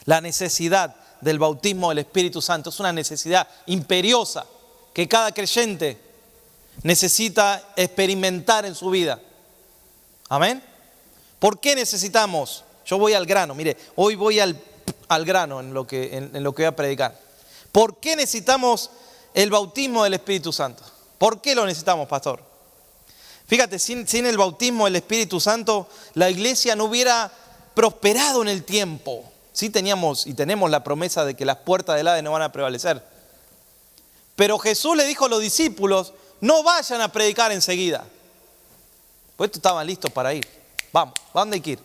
La necesidad del bautismo del Espíritu Santo es una necesidad imperiosa que cada creyente necesita experimentar en su vida. Amén. ¿Por qué necesitamos? Yo voy al grano, mire, hoy voy al grano en lo que voy a predicar. ¿Por qué necesitamos el bautismo del Espíritu Santo? ¿Por qué lo necesitamos, pastor? Fíjate, sin el bautismo del Espíritu Santo, la iglesia no hubiera prosperado en el tiempo. Sí teníamos y tenemos la promesa de que las puertas del Hades no van a prevalecer. Pero Jesús le dijo a los discípulos, no vayan a predicar enseguida. Pues estos estaban listos para ir. Vamos, ¿a dónde hay que ir?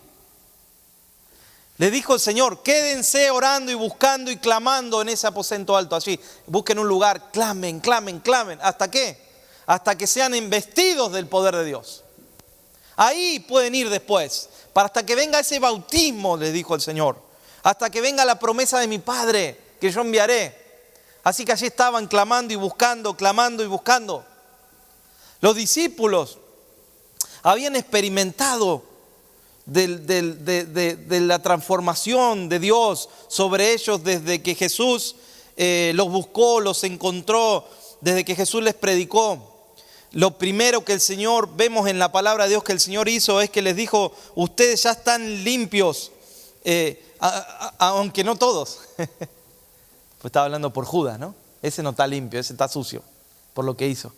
Le dijo el Señor, quédense orando y buscando y clamando en ese aposento alto allí. Busquen un lugar, clamen, clamen, clamen. ¿Hasta qué? Hasta que sean investidos del poder de Dios. Ahí pueden ir después. Hasta que venga ese bautismo, les dijo el Señor. Hasta que venga la promesa de mi Padre, que yo enviaré. Así que allí estaban clamando y buscando, clamando y buscando. Los discípulos habían experimentado de la transformación de Dios sobre ellos desde que Jesús los buscó, los encontró, desde que Jesús les predicó. Lo primero que el Señor, vemos en la palabra de Dios que el Señor hizo es que les dijo, ustedes ya están limpios, aunque no todos. Pues estaba hablando por Judas, ¿no? Ese no está limpio, ese está sucio por lo que hizo.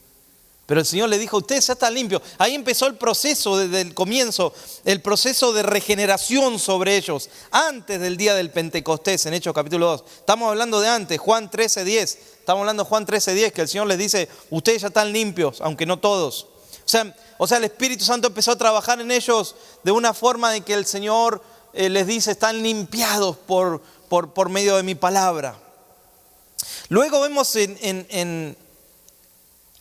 Pero el Señor le dijo, ustedes ya están limpios. Ahí empezó el proceso desde el comienzo, el proceso de regeneración sobre ellos, antes del día del Pentecostés, en Hechos capítulo 2. Estamos hablando de antes, Juan 13:10. Estamos hablando de Juan 13:10, que el Señor les dice, ustedes ya están limpios, aunque no todos. O sea, el Espíritu Santo empezó a trabajar en ellos de una forma de que el Señor les dice, están limpiados por medio de mi palabra. Luego vemos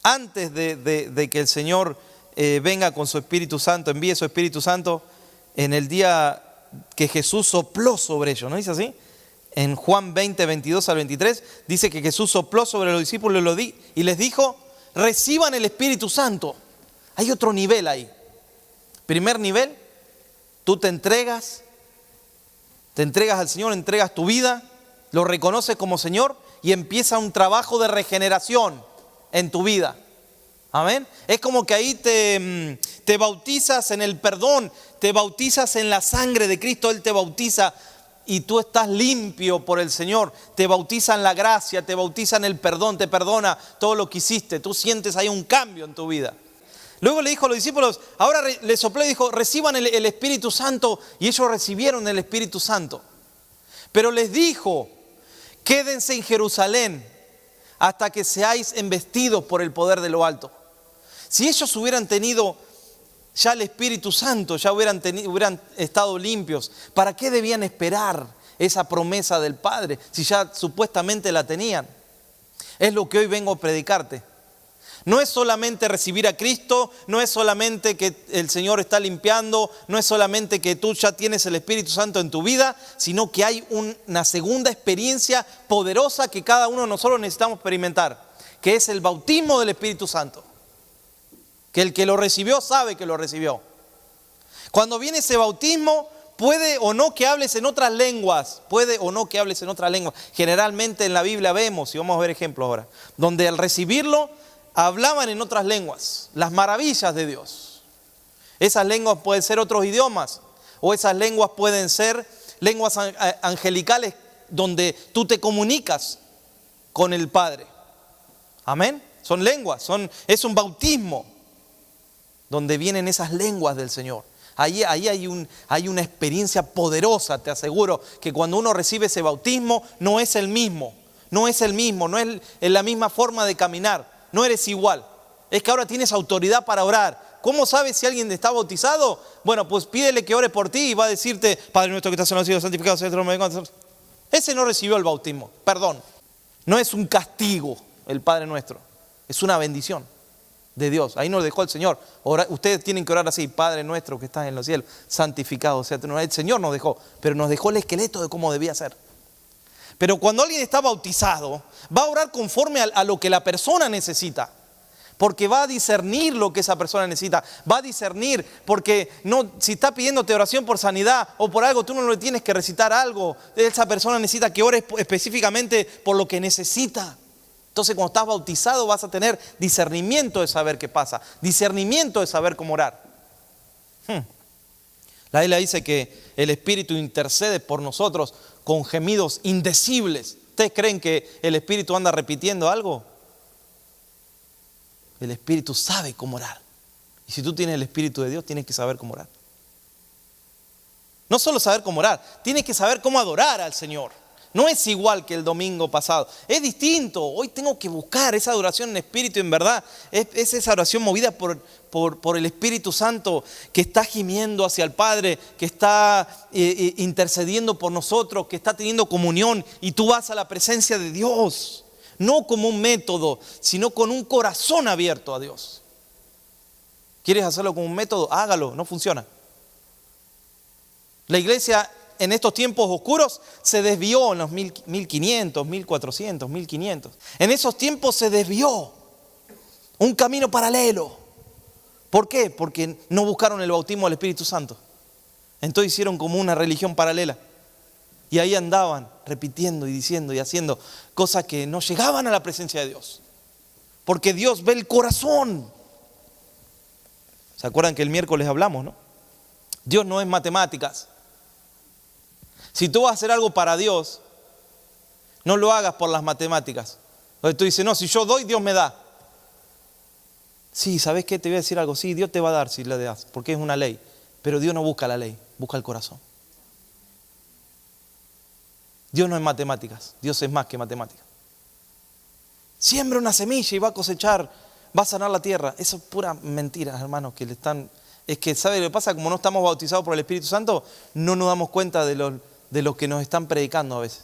antes de que el Señor venga con su Espíritu Santo, envíe su Espíritu Santo, en el día que Jesús sopló sobre ellos, ¿no dice así? En Juan 20, 22 al 23, dice que Jesús sopló sobre los discípulos y les dijo, reciban el Espíritu Santo. Hay otro nivel ahí. Primer nivel, tú te entregas al Señor, entregas tu vida, lo reconoces como Señor y empieza un trabajo de regeneración en tu vida. Amén. Es como que ahí te bautizas en el perdón, te bautizas en la sangre de Cristo, Él te bautiza y tú estás limpio por el Señor. Te bautiza en la gracia, te bautiza en el perdón, te perdona todo lo que hiciste. Tú sientes ahí un cambio en tu vida. Luego le dijo a los discípulos, ahora le sopló y dijo, reciban el Espíritu Santo, y ellos recibieron el Espíritu Santo. Pero les dijo, quédense en Jerusalén hasta que seáis embestidos por el poder de lo alto. Si ellos hubieran tenido ya el Espíritu Santo, ya hubieran estado limpios, ¿para qué debían esperar esa promesa del Padre si ya supuestamente la tenían? Es lo que hoy vengo a predicarte. No es solamente recibir a Cristo, no es solamente que el Señor está limpiando, no es solamente que tú ya tienes el Espíritu Santo en tu vida, sino que hay una segunda experiencia poderosa que cada uno de nosotros necesitamos experimentar, que es el bautismo del Espíritu Santo. Que el que lo recibió sabe que lo recibió. Cuando viene ese bautismo, puede o no que hables en otras lenguas, Generalmente en la Biblia vemos, y vamos a ver ejemplos ahora, donde al recibirlo, hablaban en otras lenguas, las maravillas de Dios. Esas lenguas pueden ser otros idiomas, o esas lenguas pueden ser lenguas angelicales donde tú te comunicas con el Padre. Amén. Son lenguas, es un bautismo donde vienen esas lenguas del Señor. Ahí hay una experiencia poderosa, te aseguro, que cuando uno recibe ese bautismo no es el mismo, no es la misma forma de caminar. No eres igual. Es que ahora tienes autoridad para orar. ¿Cómo sabes si alguien está bautizado? Bueno, pues pídele que ore por ti y va a decirte, Padre nuestro que estás en los cielos, santificado sea tu nombre. Ese no recibió el bautismo, perdón. No es un castigo el Padre nuestro. Es una bendición de Dios. Ahí nos dejó el Señor. Ustedes tienen que orar así, Padre nuestro que estás en los cielos, santificado sea tu nombre. El Señor nos dejó, pero nos dejó el esqueleto de cómo debía ser. Pero cuando alguien está bautizado, va a orar conforme a lo que la persona necesita. porque va a discernir lo que esa persona necesita. Va a discernir porque si está pidiéndote oración por sanidad o por algo, tú no le tienes que recitar algo. Esa persona necesita que ores específicamente por lo que necesita. Entonces cuando estás bautizado vas a tener discernimiento de saber qué pasa, discernimiento de saber cómo orar. La Biblia dice que el Espíritu intercede por nosotros con gemidos indecibles. ¿Ustedes creen que el Espíritu anda repitiendo algo? El Espíritu sabe cómo orar. Y si tú tienes el Espíritu de Dios, tienes que saber cómo orar. No solo saber cómo orar, tienes que saber cómo adorar al Señor. No es igual que el domingo pasado, es distinto. Hoy tengo que buscar esa adoración en espíritu y en verdad. Es esa oración movida por el Espíritu Santo que está gimiendo hacia el Padre, que está intercediendo por nosotros, que está teniendo comunión, y tú vas a la presencia de Dios. No como un método, sino con un corazón abierto a Dios. ¿Quieres hacerlo con un método? Hágalo, no funciona. La iglesia en estos tiempos oscuros se desvió en los 1500, 1400, 1500. En esos tiempos se desvió un camino paralelo. ¿Por qué? Porque no buscaron el bautismo del Espíritu Santo. Entonces hicieron como una religión paralela. Y ahí andaban repitiendo y diciendo y haciendo cosas que no llegaban a la presencia de Dios. Porque Dios ve el corazón. ¿Se acuerdan que el miércoles hablamos, no? Dios no es matemáticas. Si tú vas a hacer algo para Dios, no lo hagas por las matemáticas. Entonces tú dices, no, si yo doy, Dios me da. Sí, ¿sabes qué? Te voy a decir algo. Sí, Dios te va a dar si le das, porque es una ley. Pero Dios no busca la ley, busca el corazón. Dios no es matemáticas, Dios es más que matemáticas. Siembra una semilla y va a cosechar, va a sanar la tierra. Eso es pura mentira, hermanos, que le están... Es que, ¿sabe lo que pasa? Como no estamos bautizados por el Espíritu Santo, no nos damos cuenta de lo que nos están predicando a veces.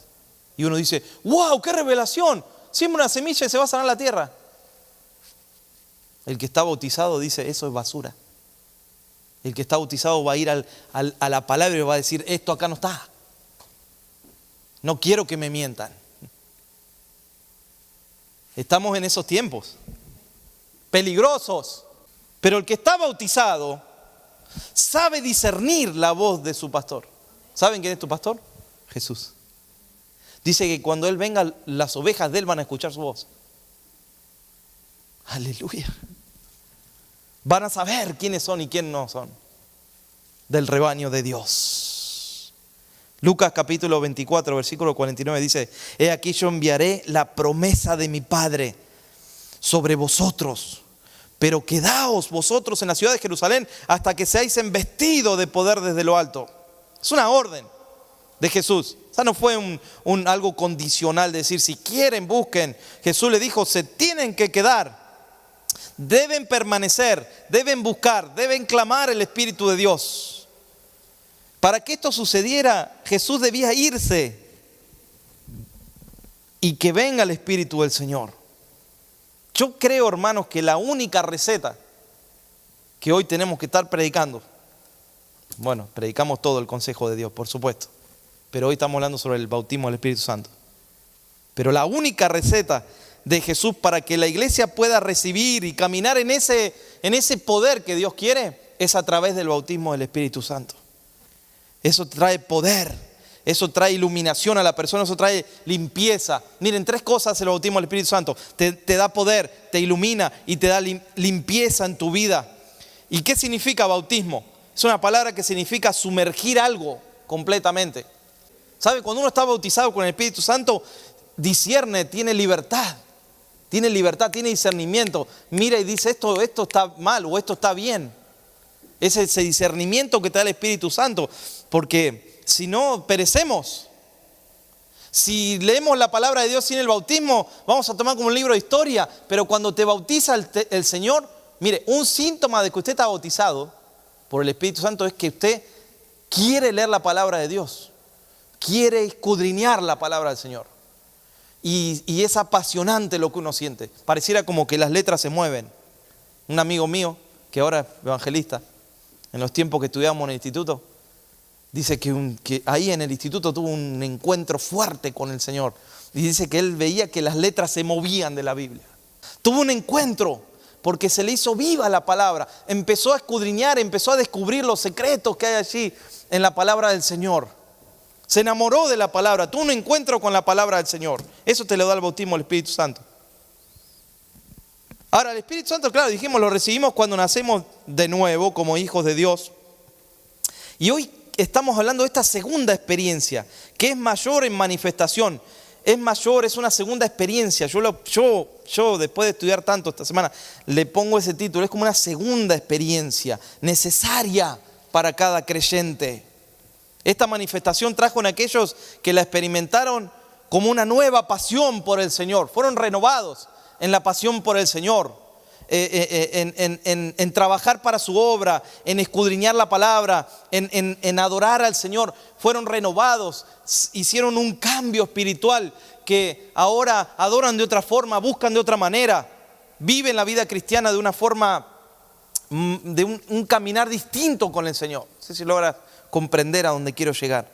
Y uno dice, ¡wow! ¡Qué revelación! Siembra una semilla y se va a sanar la tierra. El que está bautizado dice, eso es basura. El que está bautizado va a ir a la palabra y va a decir, esto acá no está. No quiero que me mientan. Estamos en esos tiempos peligrosos. Pero el que está bautizado sabe discernir la voz de su pastor. ¿Saben quién es tu pastor? Jesús. Dice que cuando Él venga, las ovejas de Él van a escuchar su voz. Aleluya. Van a saber quiénes son y quiénes no son del rebaño de Dios. Lucas capítulo 24, versículo 49 dice, he aquí yo enviaré la promesa de mi Padre sobre vosotros, pero quedaos vosotros en la ciudad de Jerusalén hasta que seáis embestidos de poder desde lo alto. Es una orden de Jesús. O sea, no fue algo condicional de decir, si quieren, busquen. Jesús le dijo, se tienen que quedar. Deben permanecer, deben buscar, deben clamar el Espíritu de Dios. Para que esto sucediera, Jesús debía irse y que venga el Espíritu del Señor. Yo creo, hermanos, que la única receta que hoy tenemos que estar predicando, bueno, predicamos todo el consejo de Dios, por supuesto, pero hoy estamos hablando sobre el bautismo del Espíritu Santo. Pero la única receta de Jesús para que la iglesia pueda recibir y caminar en ese poder que Dios quiere es a través del bautismo del Espíritu Santo. Eso trae poder, eso trae iluminación a la persona, eso trae limpieza. Miren, 3 cosas el bautismo del Espíritu Santo. Te da poder, te ilumina y te da limpieza en tu vida. ¿Y qué significa bautismo? Es una palabra que significa sumergir algo completamente. ¿Sabe? Cuando uno está bautizado con el Espíritu Santo, discierne, tiene libertad, tiene discernimiento. Mira y dice, esto está mal o esto está bien. Es ese discernimiento que te da el Espíritu Santo, porque si no, perecemos. Si leemos la palabra de Dios sin el bautismo, vamos a tomar como un libro de historia, pero cuando te bautiza el Señor, mire, un síntoma de que usted está bautizado por el Espíritu Santo es que usted quiere leer la palabra de Dios, quiere escudriñar la palabra del Señor. Y es apasionante lo que uno siente, pareciera como que las letras se mueven. Un amigo mío, que ahora es evangelista, en los tiempos que estudiábamos en el instituto, dice que ahí en el instituto tuvo un encuentro fuerte con el Señor. Y dice que él veía que las letras se movían de la Biblia. Tuvo un encuentro, porque se le hizo viva la palabra. Empezó a escudriñar, empezó a descubrir los secretos que hay allí en la palabra del Señor. Se enamoró de la palabra. Tuvo un encuentro con la palabra del Señor. Eso te lo da el bautismo del Espíritu Santo. Ahora, el Espíritu Santo, claro, dijimos, lo recibimos cuando nacemos de nuevo como hijos de Dios. Y hoy estamos hablando de esta segunda experiencia, que es mayor en manifestación. Es mayor, es una segunda experiencia. Yo después de estudiar tanto esta semana, le pongo ese título. Es como una segunda experiencia necesaria para cada creyente. Esta manifestación trajo en aquellos que la experimentaron como una nueva pasión por el Señor. Fueron renovados en la pasión por el Señor, en trabajar para su obra, en escudriñar la palabra, en adorar al Señor. Fueron renovados, hicieron un cambio espiritual que ahora adoran de otra forma, buscan de otra manera, viven la vida cristiana de una forma, de un caminar distinto con el Señor. No sé si logras comprender a dónde quiero llegar.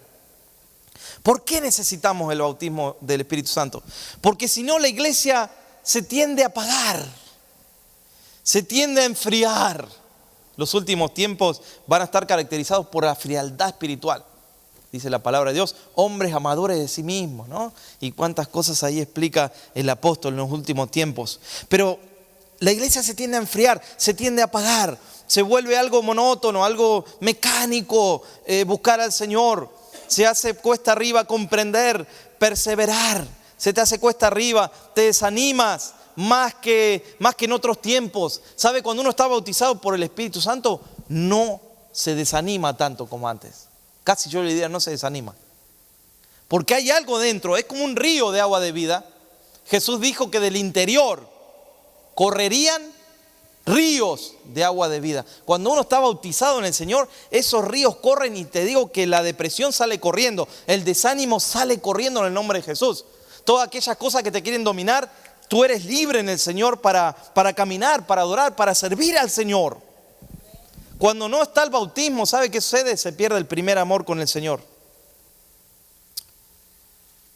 ¿Por qué necesitamos el bautismo del Espíritu Santo? Porque si no, la iglesia se tiende a apagar, se tiende a enfriar. Los últimos tiempos van a estar caracterizados por la frialdad espiritual. Dice la palabra de Dios, hombres amadores de sí mismos, ¿no? Y cuántas cosas ahí explica el apóstol en los últimos tiempos. Pero la iglesia se tiende a enfriar, se tiende a apagar, se vuelve algo monótono, algo mecánico, buscar al Señor. Se hace cuesta arriba comprender, perseverar. Se te hace cuesta arriba, te desanimas más que en otros tiempos. ¿Sabe? Cuando uno está bautizado por el Espíritu Santo, no se desanima tanto como antes. Casi yo le diría, no se desanima. Porque hay algo dentro, es como un río de agua de vida. Jesús dijo que del interior correrían ríos de agua de vida. Cuando uno está bautizado en el Señor, esos ríos corren y te digo que la depresión sale corriendo, el desánimo sale corriendo en el nombre de Jesús. Todas aquellas cosas que te quieren dominar, tú eres libre en el Señor para caminar, para adorar, para servir al Señor. Cuando no está el bautismo, ¿sabe qué sucede? Se pierde el primer amor con el Señor.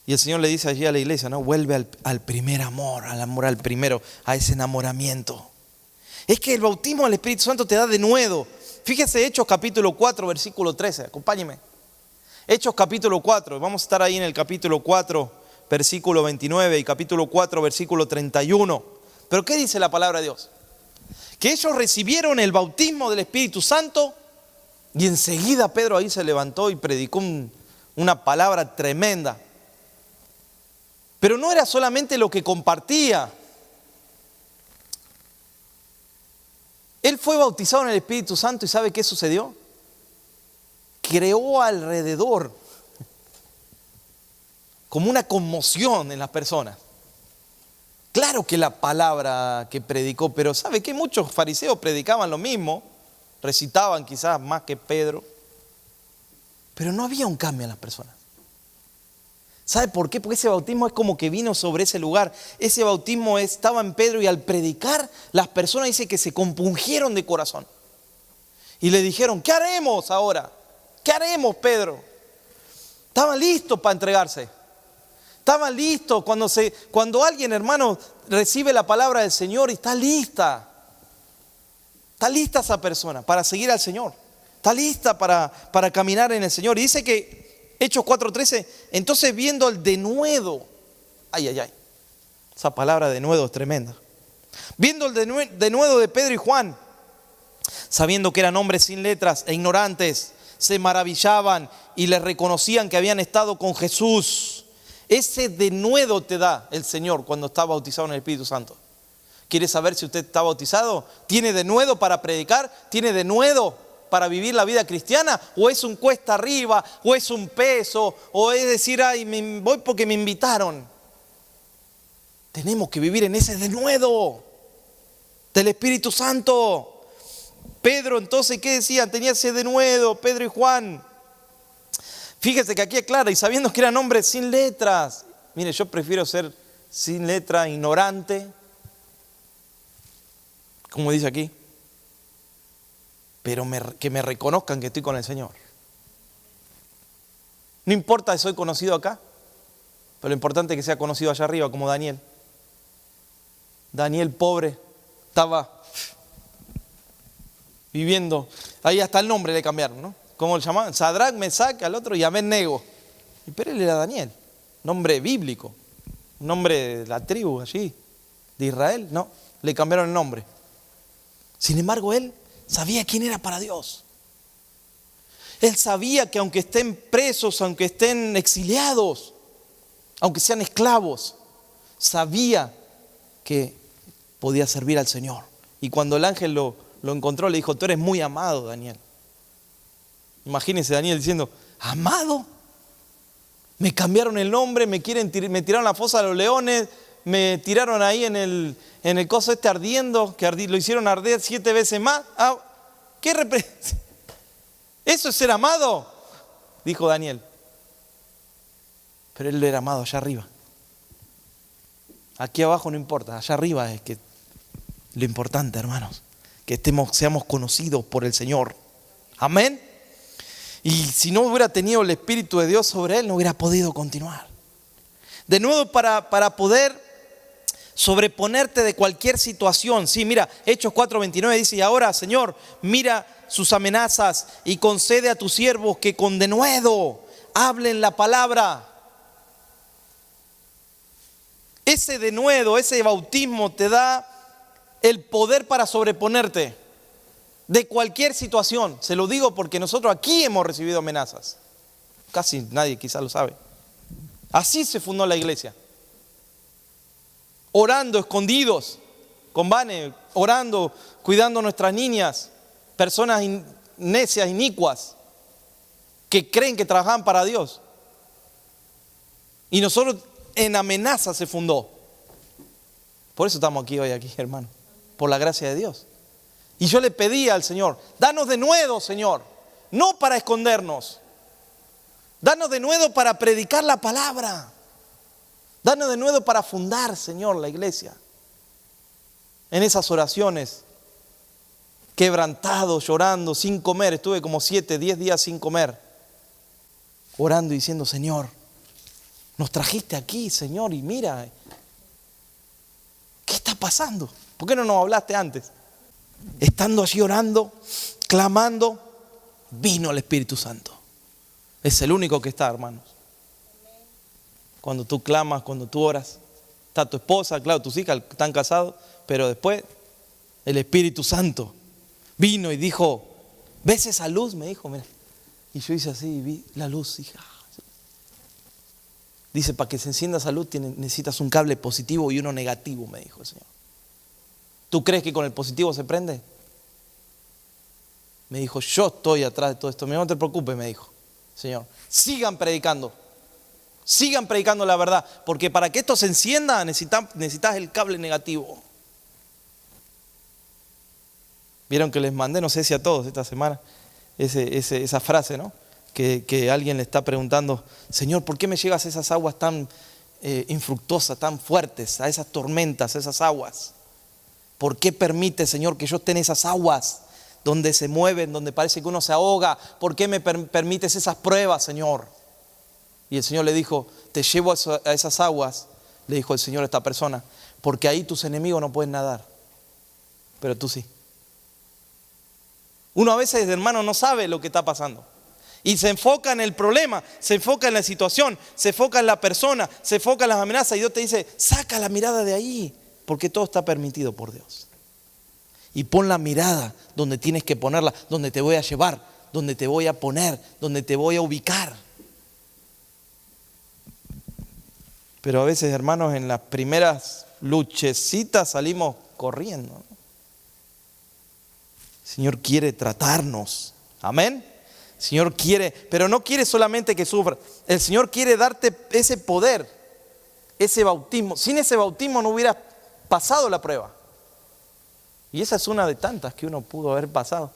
Y el Señor le dice allí a la iglesia, ¿no? Vuelve al primer amor, al amor al primero, a ese enamoramiento. Es que el bautismo del Espíritu Santo te da de nuevo. Fíjese Hechos capítulo 4, versículo 13. Acompáñeme. Hechos capítulo 4. Vamos a estar ahí en el capítulo 4, versículo 29 y capítulo 4, versículo 31. Pero ¿qué dice la palabra de Dios? Que ellos recibieron el bautismo del Espíritu Santo y enseguida Pedro ahí se levantó y predicó una palabra tremenda. Pero no era solamente lo que compartía. Él fue bautizado en el Espíritu Santo y ¿sabe qué sucedió? Creó alrededor como una conmoción en las personas. Claro que la palabra que predicó, pero ¿sabe qué? Muchos fariseos predicaban lo mismo, recitaban quizás más que Pedro, pero no había un cambio en las personas. ¿Sabe por qué? Porque ese bautismo es como que vino sobre ese lugar. Ese bautismo estaba en Pedro y al predicar, las personas dice que se compungieron de corazón. Y le dijeron, ¿qué haremos ahora? ¿Qué haremos, Pedro? Estaban listos para entregarse. Estaban listos cuando alguien, hermano, recibe la palabra del Señor y está lista. Está lista esa persona para seguir al Señor. Está lista para caminar en el Señor. Y dice que Hechos 4:13, entonces viendo el denuedo, esa palabra denuedo es tremenda. Viendo el denuedo de Pedro y Juan, sabiendo que eran hombres sin letras e ignorantes, se maravillaban y les reconocían que habían estado con Jesús. Ese denuedo te da el Señor cuando está bautizado en el Espíritu Santo. ¿Quiere saber si usted está bautizado? ¿Tiene denuedo para predicar? ¿Tiene denuedo para vivir la vida cristiana? ¿O es un cuesta arriba? ¿O es un peso? ¿O es decir, ay, voy porque me invitaron? Tenemos que vivir en ese denuedo del Espíritu Santo. Pedro, entonces, ¿qué decían? Tenía ese denuedo, Pedro y Juan. Fíjese que aquí aclara, y sabiendo que eran hombres sin letras. Mire, yo prefiero ser sin letra, ignorante, como dice aquí, pero que me reconozcan que estoy con el Señor. No importa si soy conocido acá, pero lo importante es que sea conocido allá arriba, como Daniel. Daniel, pobre, estaba viviendo. Ahí hasta el nombre le cambiaron, ¿no? ¿Cómo le llamaban? Sadrac, Mesac, al otro y Abed-Nego. Pero él era Daniel, nombre bíblico, un nombre de la tribu allí, de Israel. No, le cambiaron el nombre. Sin embargo, él sabía quién era para Dios. Él sabía que aunque estén presos, aunque estén exiliados, aunque sean esclavos, sabía que podía servir al Señor. Y cuando el ángel lo encontró, le dijo: tú eres muy amado, Daniel. Imagínense Daniel diciendo: ¿amado? Me cambiaron el nombre, me tiraron a la fosa de los leones, me tiraron ahí en el coso este ardiendo, lo hicieron arder 7 veces más. ¿Qué representa? ¿Eso es ser amado?, dijo Daniel. Pero él era amado allá arriba. Aquí abajo no importa, allá arriba es que lo importante, hermanos, que seamos conocidos por el Señor. Amén. Y si no hubiera tenido el Espíritu de Dios sobre él, no hubiera podido continuar. De nuevo, para poder sobreponerte de cualquier situación. Sí, mira, Hechos 4:29 dice: y ahora, Señor, mira sus amenazas y concede a tus siervos que con denuedo hablen la palabra. Ese denuedo, ese bautismo te da el poder para sobreponerte de cualquier situación. Se lo digo porque nosotros aquí hemos recibido amenazas. Casi nadie quizás lo sabe. Así se fundó la iglesia. Orando, escondidos, con Vane, orando, cuidando a nuestras niñas, personas necias, inicuas, que creen que trabajaban para Dios. Y nosotros en amenaza se fundó. Por eso estamos aquí hoy, hermano, por la gracia de Dios. Y yo le pedí al Señor: danos denuedo, Señor, no para escondernos. Danos denuedo para predicar la palabra. Danos denuedo para fundar, Señor, la iglesia. En esas oraciones, quebrantado, llorando, sin comer. Estuve como 7, 10 días sin comer, orando y diciendo: Señor, nos trajiste aquí, Señor, y mira, ¿qué está pasando? ¿Por qué no nos hablaste antes? Estando allí orando, clamando, vino el Espíritu Santo. Es el único que está, hermanos. Cuando tú clamas, cuando tú oras, está tu esposa, claro, tus hijas están casados, pero después el Espíritu Santo vino y dijo: ¿ves esa luz? Me dijo, mira. Y yo hice así y vi la luz. Dije, dice, para que se encienda esa luz necesitas un cable positivo y uno negativo, me dijo el Señor. ¿Tú crees que con el positivo se prende? Me dijo: yo estoy atrás de todo esto. No te preocupes, me dijo Señor. Sigan predicando la verdad, porque para que esto se encienda necesitas el cable negativo. Vieron que les mandé, no sé si a todos esta semana, esa frase, ¿no? Que alguien le está preguntando: Señor, ¿por qué me llevas a esas aguas tan infructuosas, tan fuertes, a esas tormentas, a esas aguas? ¿Por qué permite, Señor, que yo esté en esas aguas donde se mueven, donde parece que uno se ahoga? ¿Por qué me permites esas pruebas, Señor? Y el Señor le dijo: te llevo a esas aguas, le dijo el Señor a esta persona, porque ahí tus enemigos no pueden nadar, pero tú sí. Uno a veces, hermano, no sabe lo que está pasando. Y se enfoca en el problema, se enfoca en la situación, se enfoca en la persona, se enfoca en las amenazas. Y Dios te dice: saca la mirada de ahí, porque todo está permitido por Dios. Y pon la mirada donde tienes que ponerla, donde te voy a llevar, donde te voy a poner, donde te voy a ubicar. Pero a veces, hermanos, en las primeras luchecitas salimos corriendo, ¿no? El Señor quiere tratarnos. Amén. El Señor quiere, pero no quiere solamente que sufra. El Señor quiere darte ese poder, ese bautismo. Sin ese bautismo no hubieras pasado la prueba. Y esa es una de tantas que uno pudo haber pasado.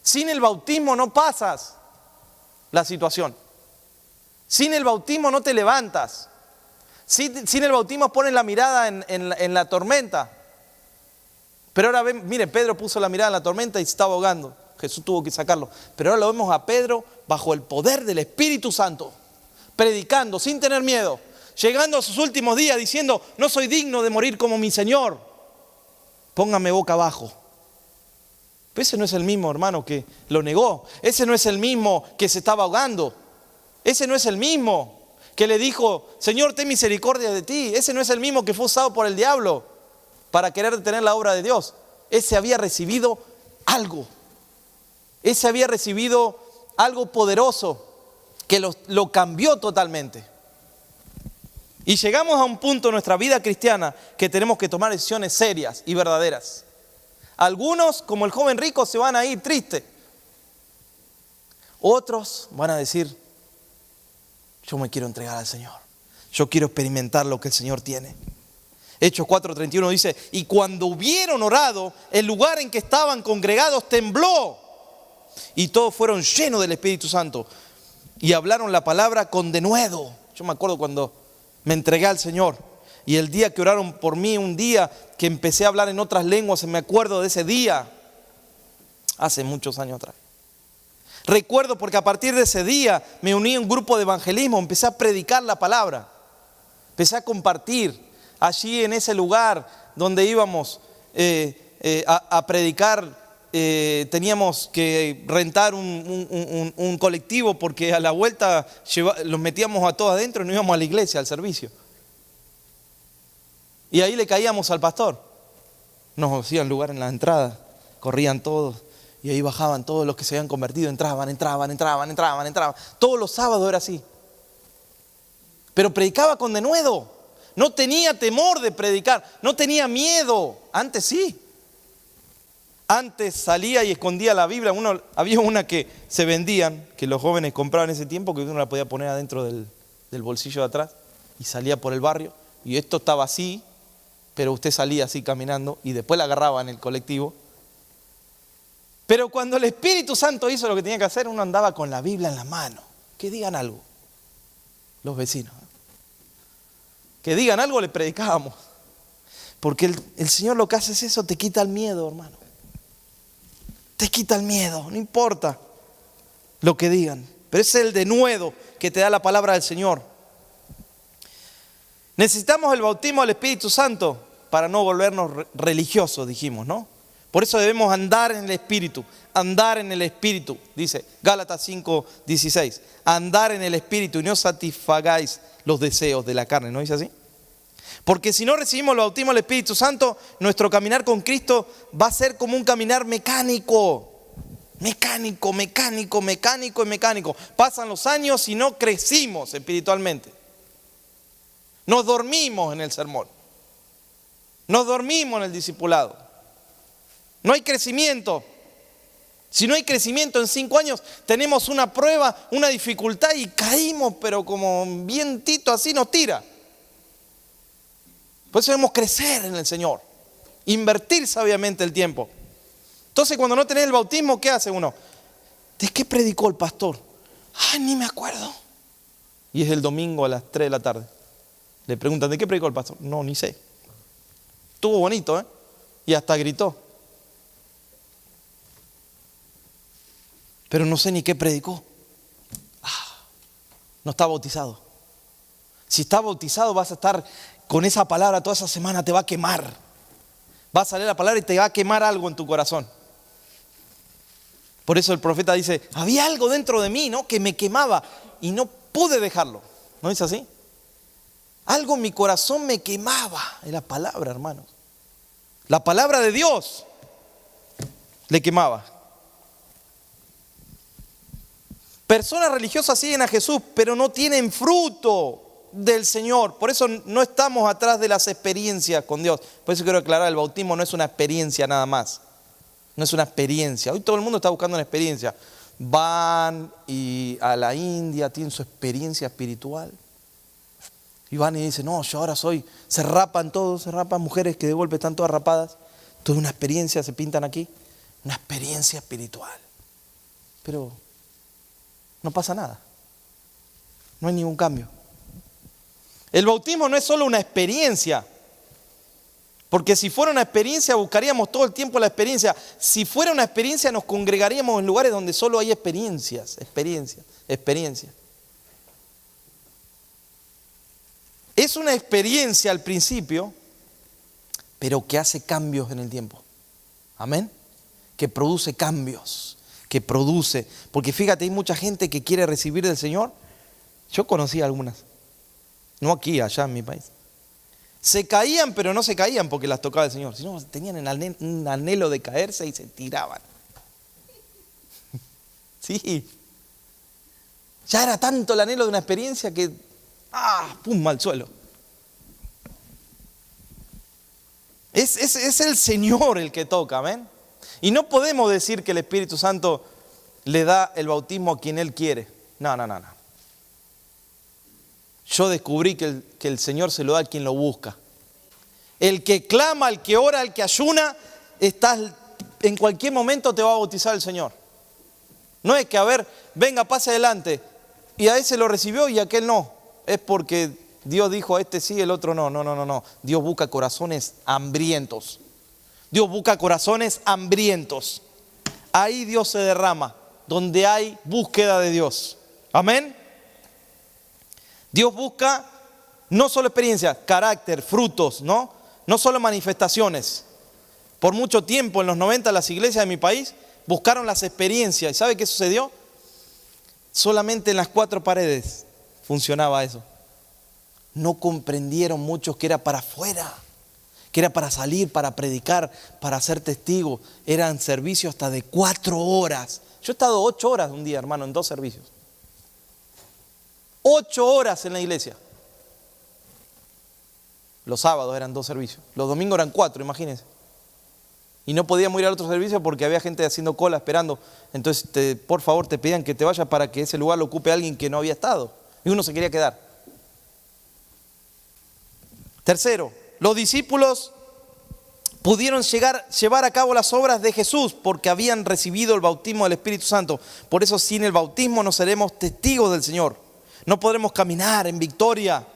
Sin el bautismo no pasas la situación. Sin el bautismo no te levantas. Sin el bautismo pones la mirada en la tormenta. Pero ahora ven, mire, Pedro puso la mirada en la tormenta y se estaba ahogando. Jesús tuvo que sacarlo. Pero ahora lo vemos a Pedro bajo el poder del Espíritu Santo, predicando sin tener miedo, llegando a sus últimos días diciendo: no soy digno de morir como mi Señor. póngame boca abajo. Pero ese no es el mismo, hermano, que lo negó. Ese no es el mismo que se estaba ahogando. Ese no es el mismo que le dijo, Señor, ten misericordia de ti. Ese no es el mismo que fue usado por el diablo para querer detener la obra de Dios. Ese había recibido algo. Ese había recibido algo poderoso que lo cambió totalmente. Y llegamos a un punto en nuestra vida cristiana que tenemos que tomar decisiones serias y verdaderas. Algunos, como el joven rico, se van a ir tristes. Otros van a decir, yo me quiero entregar al Señor. Yo quiero experimentar lo que el Señor tiene. Hechos 4:31 dice, y cuando hubieron orado, el lugar en que estaban congregados tembló. Y todos fueron llenos del Espíritu Santo. Y hablaron la palabra con denuedo. Yo me acuerdo cuando me entregué al Señor. Y el día que oraron por mí, un día que empecé a hablar en otras lenguas, me acuerdo de ese día. Hace muchos años atrás. Recuerdo porque a partir de ese día me uní a un grupo de evangelismo. Empecé a predicar la palabra. Empecé a compartir. Allí en ese lugar donde íbamos a predicar, teníamos que rentar un colectivo porque a la vuelta los metíamos a todos adentro y no íbamos a la iglesia, al servicio. Y ahí le caíamos al pastor. Nos hacían lugar en la entrada, corrían todos y ahí bajaban todos los que se habían convertido, entraban. Todos los sábados era así. Pero predicaba con denuedo. No tenía temor de predicar, no tenía miedo. Antes sí. Antes salía y escondía la Biblia. Había una que se vendían, que los jóvenes compraban en ese tiempo, que uno la podía poner adentro del bolsillo de atrás y salía por el barrio. Y esto estaba así, pero usted salía así caminando y después la agarraba en el colectivo. Pero cuando el Espíritu Santo hizo lo que tenía que hacer, uno andaba con la Biblia en la mano. Que digan algo los vecinos. Que digan algo, le predicábamos. Porque el Señor lo que hace es eso, te quita el miedo, hermano. Te quita el miedo, no importa lo que digan. Pero es el denuedo que te da la palabra del Señor. Necesitamos el bautismo del Espíritu Santo para no volvernos religiosos, dijimos, ¿no? Por eso debemos andar en el Espíritu. Andar en el Espíritu, dice Gálatas 5:16. Andar en el Espíritu y no satisfagáis los deseos de la carne, ¿no dice así? Porque si no recibimos el bautismo del Espíritu Santo, nuestro caminar con Cristo va a ser como un caminar mecánico. Mecánico. Pasan los años y no crecimos espiritualmente. Nos dormimos en el sermón. Nos dormimos en el discipulado. No hay crecimiento. Si no hay crecimiento en 5 años, tenemos una prueba, una dificultad y caímos, pero como un vientito así nos tira. Por eso debemos crecer en el Señor, invertir sabiamente el tiempo. Entonces cuando no tenés el bautismo, ¿qué hace uno? ¿De qué predicó el pastor? Ay, ni me acuerdo. Y es el domingo a las 3 de la tarde. Le preguntan, ¿de qué predicó el pastor? No, ni sé. Estuvo bonito, ¿eh? Y hasta gritó. Pero no sé ni qué predicó. No está bautizado. Si está bautizado vas a estar con esa palabra toda esa semana, te va a quemar. Va a salir la palabra y te va a quemar algo en tu corazón. Por eso el profeta dice, había algo dentro de mí, ¿no?, que me quemaba y no pude dejarlo. ¿No es así? Algo en mi corazón me quemaba. Es la palabra, hermanos. La palabra de Dios le quemaba. Personas religiosas siguen a Jesús, pero no tienen fruto del Señor. Por eso no estamos atrás de las experiencias con Dios. Por eso quiero aclarar, el bautismo no es una experiencia nada más. No es una experiencia. Hoy todo el mundo está buscando una experiencia. Van a la India, tienen su experiencia espiritual. Y van y dicen, no, yo ahora soy. Se rapan todos, mujeres que de golpe están todas rapadas. Toda una experiencia, se pintan aquí. Una experiencia espiritual. Pero no pasa nada. No hay ningún cambio. El bautismo no es solo una experiencia. Porque si fuera una experiencia, buscaríamos todo el tiempo la experiencia. Si fuera una experiencia, nos congregaríamos en lugares donde solo hay experiencias. Es una experiencia al principio, pero que hace cambios en el tiempo. Amén. Que produce cambios, que produce. Porque fíjate, hay mucha gente que quiere recibir del Señor. Yo conocí algunas. No aquí, allá en mi país. Se caían, pero no se caían porque las tocaba el Señor, sino tenían un anhelo de caerse y se tiraban. Sí. Ya era tanto el anhelo de una experiencia que, pum, al suelo. Es el Señor el que toca, amén. Y no podemos decir que el Espíritu Santo le da el bautismo a quien Él quiere. No. Yo descubrí que el Señor se lo da a quien lo busca. El que clama, el que ora, el que ayuna, en cualquier momento te va a bautizar el Señor. No es que, venga, pase adelante. Y a ese lo recibió y a aquel no. Es porque Dios dijo a este sí, el otro no. No. Dios busca corazones hambrientos. Dios busca corazones hambrientos. Ahí Dios se derrama, donde hay búsqueda de Dios. Amén. Dios busca no solo experiencias, carácter, frutos, ¿no? No solo manifestaciones. Por mucho tiempo, en los 90, las iglesias de mi país buscaron las experiencias. ¿Y sabe qué sucedió? Solamente en las 4 paredes funcionaba eso. No comprendieron muchos que era para afuera, que era para salir, para predicar, para ser testigo. Eran servicios hasta de 4 horas. Yo he estado 8 horas un día, hermano, en 2 servicios. 8 horas en la iglesia. Los sábados eran 2 servicios. Los domingos eran 4, imagínense. Y no podíamos ir al otro servicio porque había gente haciendo cola esperando. Entonces, por favor, te pedían que te vayas para que ese lugar lo ocupe alguien que no había estado. Y uno se quería quedar. Tercero, los discípulos pudieron llevar a cabo las obras de Jesús porque habían recibido el bautismo del Espíritu Santo. Por eso, sin el bautismo no seremos testigos del Señor. No podremos caminar en victoria,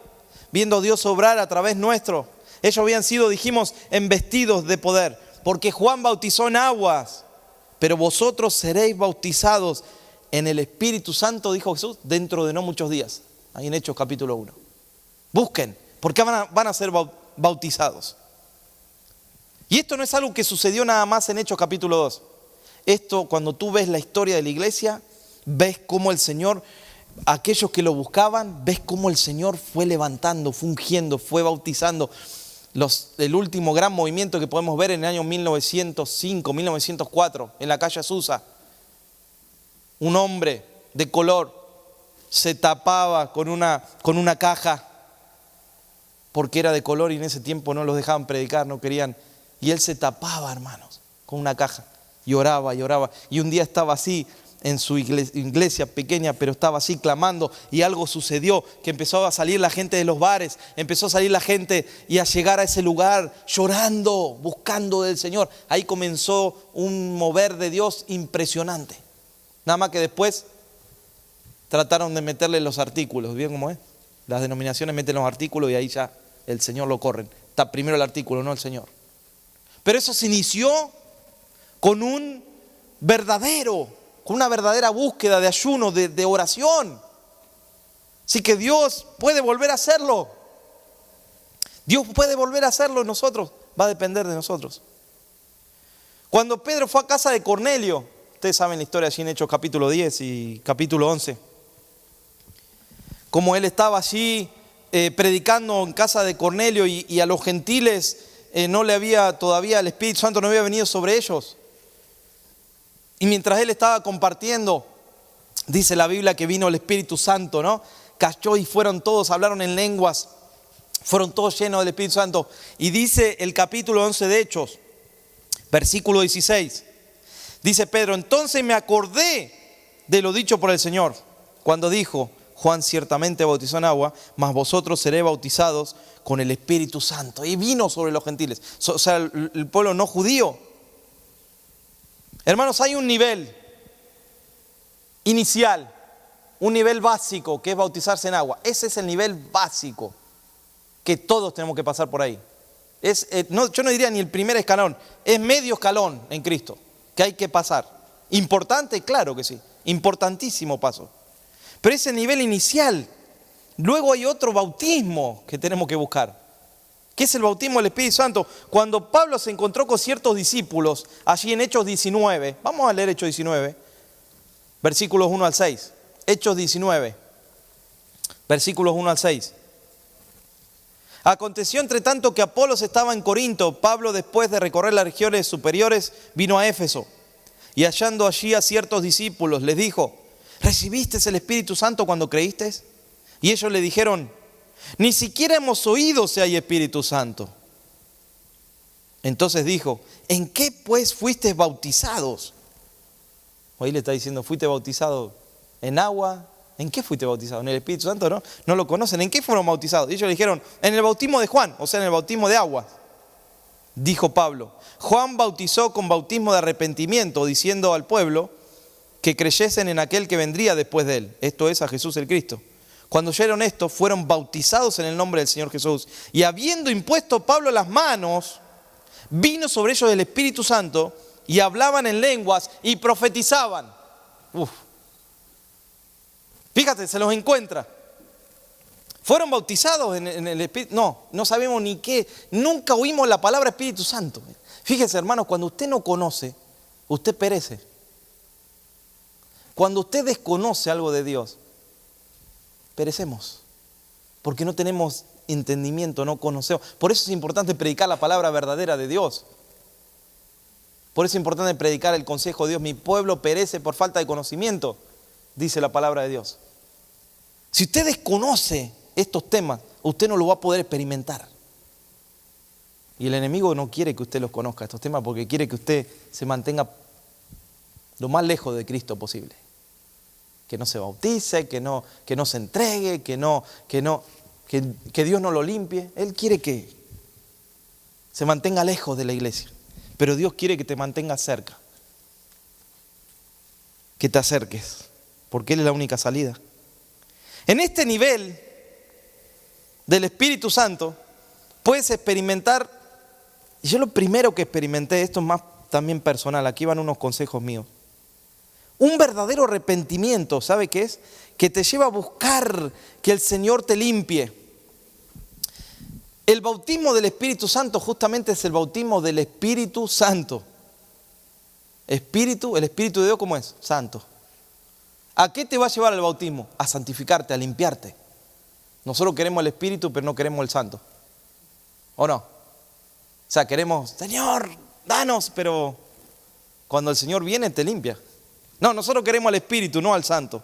viendo a Dios obrar a través nuestro. Ellos habían sido, dijimos, embestidos de poder. Porque Juan bautizó en aguas, pero vosotros seréis bautizados en el Espíritu Santo, dijo Jesús, dentro de no muchos días. Ahí en Hechos capítulo 1. Busquen, porque van a ser bautizados. Y esto no es algo que sucedió nada más en Hechos capítulo 2. Esto, cuando tú ves la historia de la iglesia, ves cómo el Señor, aquellos que lo buscaban, ves cómo el Señor fue levantando, fue ungiendo, fue bautizando. El último gran movimiento que podemos ver en el año 1905, 1904, en la calle Azusa. Un hombre de color se tapaba con una caja porque era de color y en ese tiempo no los dejaban predicar, no querían. Y él se tapaba, hermanos, con una caja y oraba y oraba. Y un día estaba así en su iglesia pequeña, pero estaba así clamando y algo sucedió, que empezó a salir la gente de los bares, empezó a salir la gente y a llegar a ese lugar llorando, buscando del Señor. Ahí comenzó un mover de Dios impresionante. Nada más que después trataron de meterle los artículos, ¿bien cómo es? Las denominaciones meten los artículos y ahí ya el Señor lo corren. Está primero el artículo, no el Señor. Pero eso se inició con una verdadera búsqueda de ayuno, de oración. Así que Dios puede volver a hacerlo. Dios puede volver a hacerlo en nosotros. Va a depender de nosotros. Cuando Pedro fue a casa de Cornelio, ustedes saben la historia allí en Hechos capítulo 10 y capítulo 11. Como él estaba allí predicando en casa de Cornelio y a los gentiles no le había todavía, el Espíritu Santo no había venido sobre ellos. Y mientras él estaba compartiendo, dice la Biblia que vino el Espíritu Santo, ¿no? Cayó y fueron todos, hablaron en lenguas, fueron todos llenos del Espíritu Santo. Y dice el capítulo 11 de Hechos, versículo 16, dice Pedro, entonces me acordé de lo dicho por el Señor, cuando dijo, Juan ciertamente bautizó en agua, mas vosotros seréis bautizados con el Espíritu Santo. Y vino sobre los gentiles, o sea, el pueblo no judío. Hermanos, hay un nivel inicial, un nivel básico que es bautizarse en agua. Ese es el nivel básico que todos tenemos que pasar por ahí. Yo no diría ni el primer escalón, es medio escalón en Cristo que hay que pasar. Importante, claro que sí, importantísimo paso. Pero ese nivel inicial, luego hay otro bautismo que tenemos que buscar, ¿Qué es el bautismo del Espíritu Santo? Cuando Pablo se encontró con ciertos discípulos, allí en Hechos 19, vamos a leer Hechos 19, versículos 1 al 6. Hechos 19, versículos 1 al 6. Aconteció entre tanto que Apolos estaba en Corinto. Pablo, después de recorrer las regiones superiores, vino a Éfeso. Y hallando allí a ciertos discípulos, les dijo: ¿recibisteis el Espíritu Santo cuando creísteis? Y ellos le dijeron: ni siquiera hemos oído si hay Espíritu Santo. Entonces dijo: ¿en qué pues fuisteis bautizados? Ahí le está diciendo: ¿fuiste bautizado en agua? ¿En qué fuiste bautizado? ¿En el Espíritu Santo? No lo conocen. ¿En qué fueron bautizados? Y ellos le dijeron: en el bautismo de Juan, o sea, en el bautismo de agua. Dijo Pablo: Juan bautizó con bautismo de arrepentimiento, diciendo al pueblo que creyesen en aquel que vendría después de él, esto es, a Jesús el Cristo. Cuando oyeron esto, fueron bautizados en el nombre del Señor Jesús. Y habiendo impuesto Pablo las manos, vino sobre ellos el Espíritu Santo, y hablaban en lenguas y profetizaban. Fíjate, se los encuentra. ¿Fueron bautizados en el Espíritu? No sabemos ni qué. Nunca oímos la palabra Espíritu Santo. Fíjese, hermanos, cuando usted no conoce, usted perece. Cuando usted desconoce algo de Dios, perecemos. Porque no tenemos entendimiento, no conocemos. Por eso es importante predicar la palabra verdadera de Dios. Por eso es importante predicar el consejo de Dios. Mi pueblo perece por falta de conocimiento, dice la palabra de Dios. Si usted desconoce estos temas, usted no lo va a poder experimentar. Y el enemigo no quiere que usted los conozca, estos temas, porque quiere que usted se mantenga lo más lejos de Cristo posible. Que no se bautice, que no se entregue, que Dios no lo limpie. Él quiere que se mantenga lejos de la iglesia. Pero Dios quiere que te mantengas cerca. Que te acerques, porque Él es la única salida. En este nivel del Espíritu Santo puedes experimentar. Y yo lo primero que experimenté, esto es más también personal, aquí van unos consejos míos. Un verdadero arrepentimiento, ¿sabe qué es? Que te lleva a buscar que el Señor te limpie. El bautismo del Espíritu Santo justamente es el bautismo del Espíritu Santo. El Espíritu de Dios, ¿cómo es? Santo. ¿A qué te va a llevar el bautismo? A santificarte, a limpiarte. Nosotros queremos el Espíritu, pero no queremos el Santo. ¿O no? O sea, queremos, Señor, danos, pero cuando el Señor viene te limpia. No, nosotros queremos al Espíritu, no al Santo.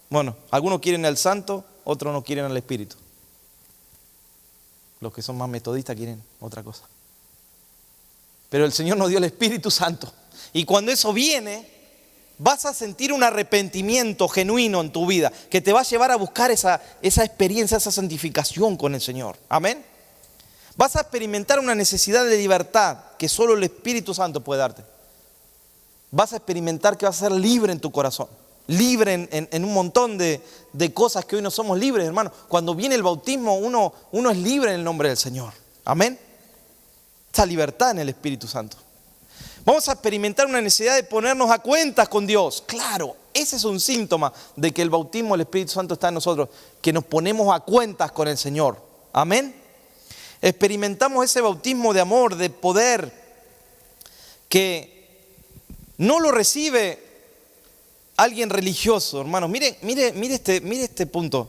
Bueno, algunos quieren al Santo, otros no quieren al Espíritu. Los que son más metodistas quieren otra cosa. Pero el Señor nos dio el Espíritu Santo. Y cuando eso viene, vas a sentir un arrepentimiento genuino en tu vida, que te va a llevar a buscar esa experiencia, esa santificación con el Señor. Amén. Vas a experimentar una necesidad de libertad que solo el Espíritu Santo puede darte. Vas a experimentar que vas a ser libre en tu corazón. Libre en un montón de cosas que hoy no somos libres, hermano. Cuando viene el bautismo, uno es libre en el nombre del Señor. Amén. Esta libertad en el Espíritu Santo. Vamos a experimentar una necesidad de ponernos a cuentas con Dios. Claro, ese es un síntoma de que el bautismo del Espíritu Santo está en nosotros. Que nos ponemos a cuentas con el Señor. Amén. Experimentamos ese bautismo de amor, de poder, que no lo recibe alguien religioso, hermanos. Mire este punto.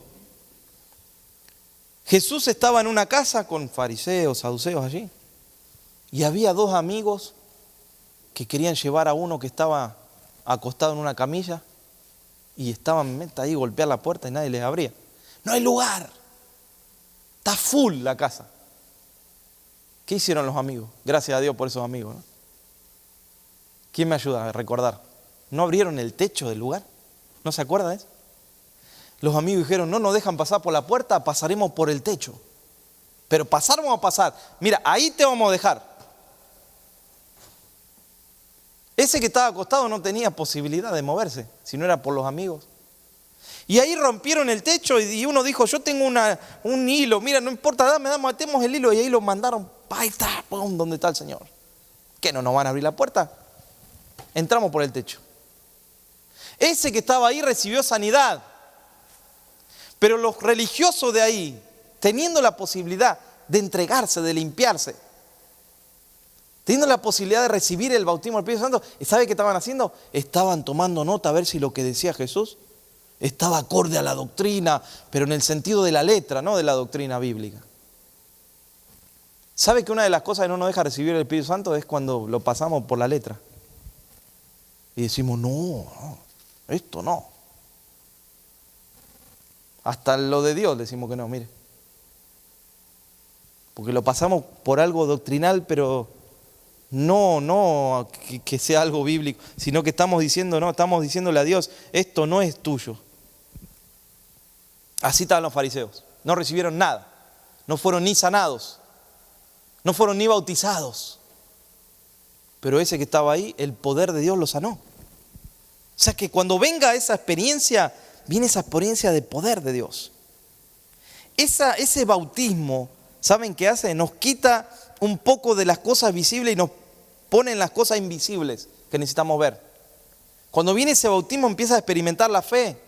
Jesús estaba en una casa con fariseos, saduceos allí. Y había dos amigos que querían llevar a uno que estaba acostado en una camilla. Y estaban ahí, golpear la puerta y nadie les abría. No hay lugar. Está full la casa. ¿Qué hicieron los amigos? Gracias a Dios por esos amigos, ¿no? ¿Quién me ayuda a recordar? ¿No abrieron el techo del lugar? ¿No se acuerdan de eso? Los amigos dijeron, no nos dejan pasar por la puerta, pasaremos por el techo. Pero pasar vamos a pasar. Mira, ahí te vamos a dejar. Ese que estaba acostado no tenía posibilidad de moverse, si no era por los amigos. Y ahí rompieron el techo y uno dijo, yo tengo un hilo, mira, no importa, metemos el hilo. Y ahí lo mandaron, ahí está, ¡pum!, ¿dónde está el Señor? ¿Qué, no nos van a abrir la puerta? Entramos por el techo. Ese que estaba ahí recibió sanidad. Pero los religiosos de ahí, teniendo la posibilidad, de entregarse, de limpiarse. Teniendo la posibilidad de recibir el bautismo del Espíritu Santo, ¿sabe qué estaban haciendo? Estaban tomando nota a ver si lo que decía Jesús estaba acorde a la doctrina, pero en el sentido de la letra, no de la doctrina bíblica. ¿Sabe que una de las cosas que no nos deja recibir el Espíritu Santo es cuando lo pasamos por la letra? Y decimos, no, esto no. Hasta lo de Dios decimos que no, mire. Porque lo pasamos por algo doctrinal, pero no que sea algo bíblico, sino que estamos diciéndole a Dios, esto no es tuyo. Así estaban los fariseos. No recibieron nada. No fueron ni sanados. No fueron ni bautizados. Pero ese que estaba ahí, el poder de Dios lo sanó. O sea que cuando venga esa experiencia, viene esa experiencia de poder de Dios. Ese bautismo, ¿saben qué hace? Nos quita un poco de las cosas visibles y nos pone en las cosas invisibles que necesitamos ver. Cuando viene ese bautismo empieza a experimentar la fe.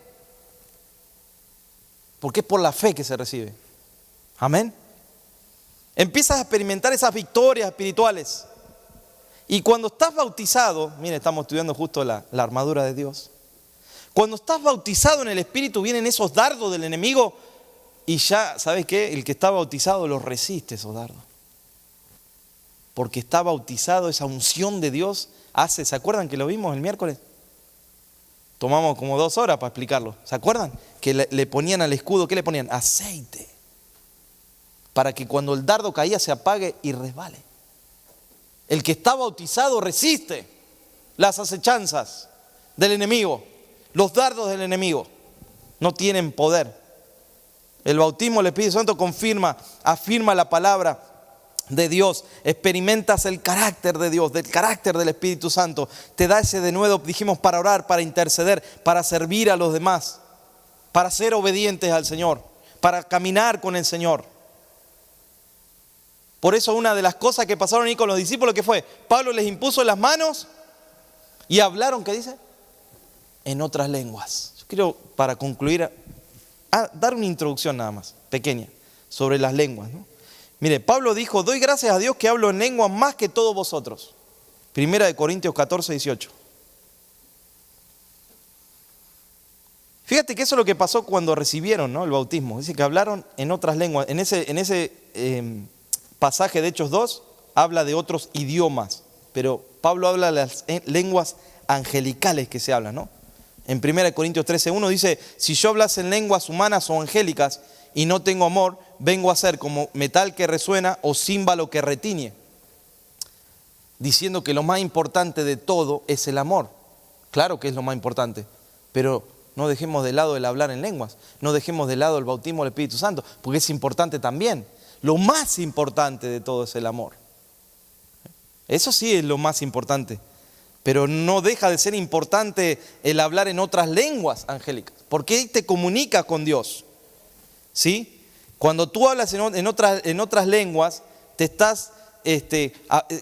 Porque es por la fe que se recibe. Amén. Empiezas a experimentar esas victorias espirituales. Y cuando estás bautizado, mire, estamos estudiando justo la armadura de Dios. Cuando estás bautizado en el Espíritu, vienen esos dardos del enemigo y ya, ¿sabes qué? El que está bautizado los resiste esos dardos. Porque está bautizado, esa unción de Dios hace, ¿se acuerdan que lo vimos el miércoles? Tomamos como 2 horas para explicarlo. ¿Se acuerdan? Que le ponían al escudo, ¿qué le ponían? Aceite. Para que cuando el dardo caía se apague y resbale. El que está bautizado resiste las acechanzas del enemigo. Los dardos del enemigo no tienen poder. El bautismo del Espíritu Santo afirma la palabra de Dios. Experimentas el carácter de Dios, del carácter del Espíritu Santo. Te da ese denuedo, dijimos, para orar, para interceder, para servir a los demás, para ser obedientes al Señor, para caminar con el Señor. Por eso una de las cosas que pasaron ahí con los discípulos, ¿qué fue? Pablo les impuso las manos y hablaron, ¿qué dice? En otras lenguas. Yo quiero, para concluir, dar una introducción nada más, pequeña, sobre las lenguas, ¿no? Mire, Pablo dijo, doy gracias a Dios que hablo en lenguas más que todos vosotros. 1 Corintios 14, 18. Fíjate que eso es lo que pasó cuando recibieron, ¿no?, el bautismo. Dice que hablaron en otras lenguas. En ese pasaje de Hechos 2 habla de otros idiomas, pero Pablo habla de las lenguas angelicales que se hablan, ¿no? En 1 Corintios 13:1 dice, si yo hablase en lenguas humanas o angélicas y no tengo amor, vengo a ser como metal que resuena o címbalo que retiñe. Diciendo que lo más importante de todo es el amor. Claro que es lo más importante, pero no dejemos de lado el hablar en lenguas, no dejemos de lado el bautismo del Espíritu Santo, porque es importante también. Lo más importante de todo es el amor. Eso sí es lo más importante, pero no deja de ser importante el hablar en otras lenguas angélicas, porque ahí te comunicas con Dios. ¿Sí? Cuando tú hablas en otras lenguas, te estás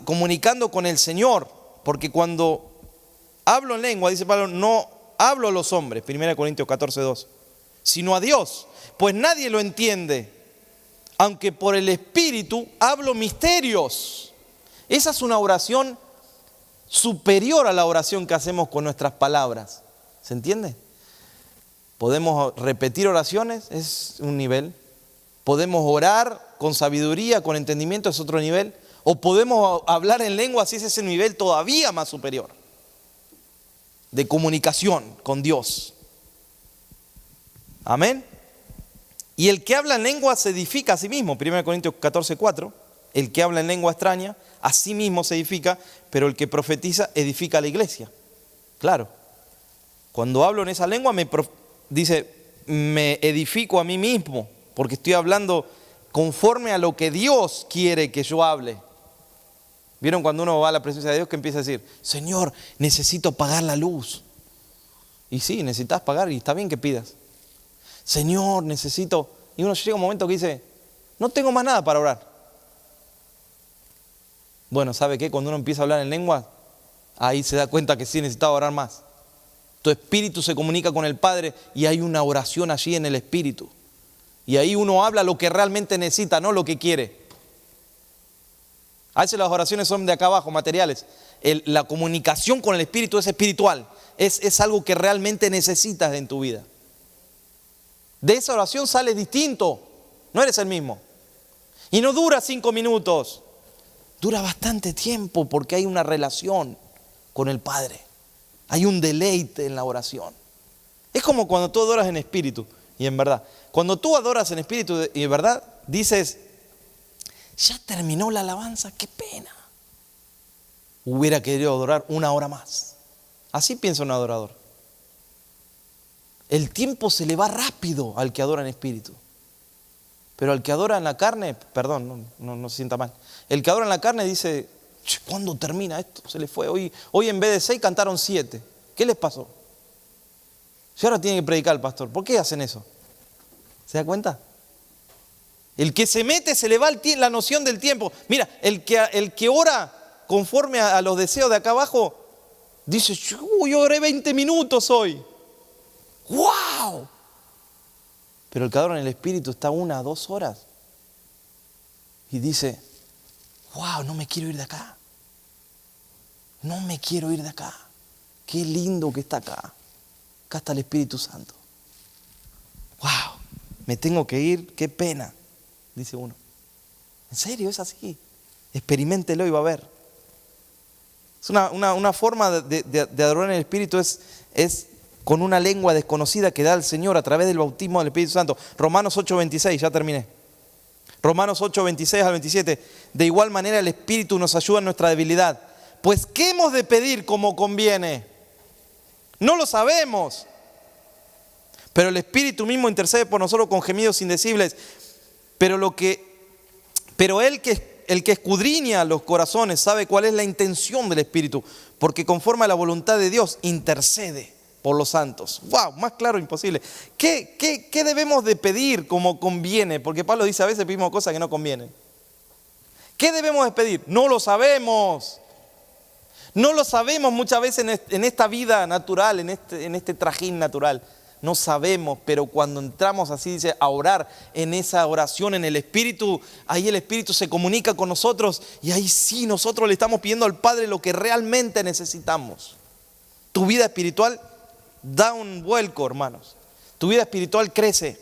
comunicando con el Señor, porque cuando hablo en lengua, dice Pablo, no hablo a los hombres, 1 Corintios 14:2, sino a Dios, pues nadie lo entiende, aunque por el Espíritu hablo misterios. Esa es una oración superior a la oración que hacemos con nuestras palabras. ¿Se entiende? Podemos repetir oraciones, es un nivel. Podemos orar con sabiduría, con entendimiento, es otro nivel. O podemos hablar en lenguas, y ese es el nivel todavía más superior de comunicación con Dios. Amén. Y el que habla en lengua se edifica a sí mismo. 1 Corintios 14:4. El que habla en lengua extraña, a sí mismo se edifica, pero el que profetiza edifica a la iglesia. Claro. Cuando hablo en esa lengua me edifico a mí mismo, porque estoy hablando conforme a lo que Dios quiere que yo hable. ¿Vieron cuando uno va a la presencia de Dios que empieza a decir, Señor, necesito pagar la luz? Y sí, necesitas pagar y está bien que pidas. Señor, necesito... Y uno llega un momento que dice, no tengo más nada para orar. Bueno, ¿sabe qué? Cuando uno empieza a hablar en lengua, ahí se da cuenta que sí necesita orar más. Tu espíritu se comunica con el Padre y hay una oración allí en el espíritu. Y ahí uno habla lo que realmente necesita, no lo que quiere. A veces las oraciones son de acá abajo, materiales. La comunicación con el Espíritu es espiritual. Es algo que realmente necesitas en tu vida. De esa oración sales distinto. No eres el mismo. Y no dura 5 minutos. Dura bastante tiempo porque hay una relación con el Padre. Hay un deleite en la oración. Es como cuando tú adoras en espíritu y en verdad. Cuando tú adoras en espíritu y en verdad, dices, ya terminó la alabanza, qué pena. Hubiera querido adorar 1 hora más. Así piensa un adorador. El tiempo se le va rápido al que adora en espíritu. Pero al que adora en la carne, perdón, no se sienta mal. El que adora en la carne dice, ¿cuándo termina esto? Se le fue. Hoy en vez de 6 cantaron 7. ¿Qué les pasó? Si ahora tiene que predicar el pastor, ¿por qué hacen eso? ¿Se da cuenta? El que se mete se le va la noción del tiempo. Mira, el que ora conforme a los deseos de acá abajo, dice, yo oré 20 minutos hoy. ¡Wow! Pero el que adora en el Espíritu está 1 a 2 horas y dice, wow, no me quiero ir de acá. No me quiero ir de acá. Qué lindo que está acá. Acá está el Espíritu Santo. Wow, me tengo que ir, qué pena, dice uno. ¿En serio? Es así. Experiméntelo y va a ver. Es una forma de adorar en el Espíritu es con una lengua desconocida que da el Señor a través del bautismo del Espíritu Santo. Romanos 8:26, ya terminé. Romanos 8:26 al 27. De igual manera el Espíritu nos ayuda en nuestra debilidad. Pues ¿qué hemos de pedir como conviene? No lo sabemos. Pero el Espíritu mismo intercede por nosotros con gemidos indecibles. Pero el que escudriña los corazones sabe cuál es la intención del Espíritu, porque conforme a la voluntad de Dios intercede por los santos. ¡Wow! Más claro imposible. ¿Qué debemos de pedir como conviene? Porque Pablo dice a veces pedimos cosas que no convienen. ¿Qué debemos de pedir? No lo sabemos. No lo sabemos muchas veces en esta vida natural, en este trajín natural. No sabemos, pero cuando entramos así, dice, a orar en esa oración en el Espíritu, ahí el Espíritu se comunica con nosotros y ahí sí nosotros le estamos pidiendo al Padre lo que realmente necesitamos. Tu vida espiritual da un vuelco, hermanos. Tu vida espiritual crece.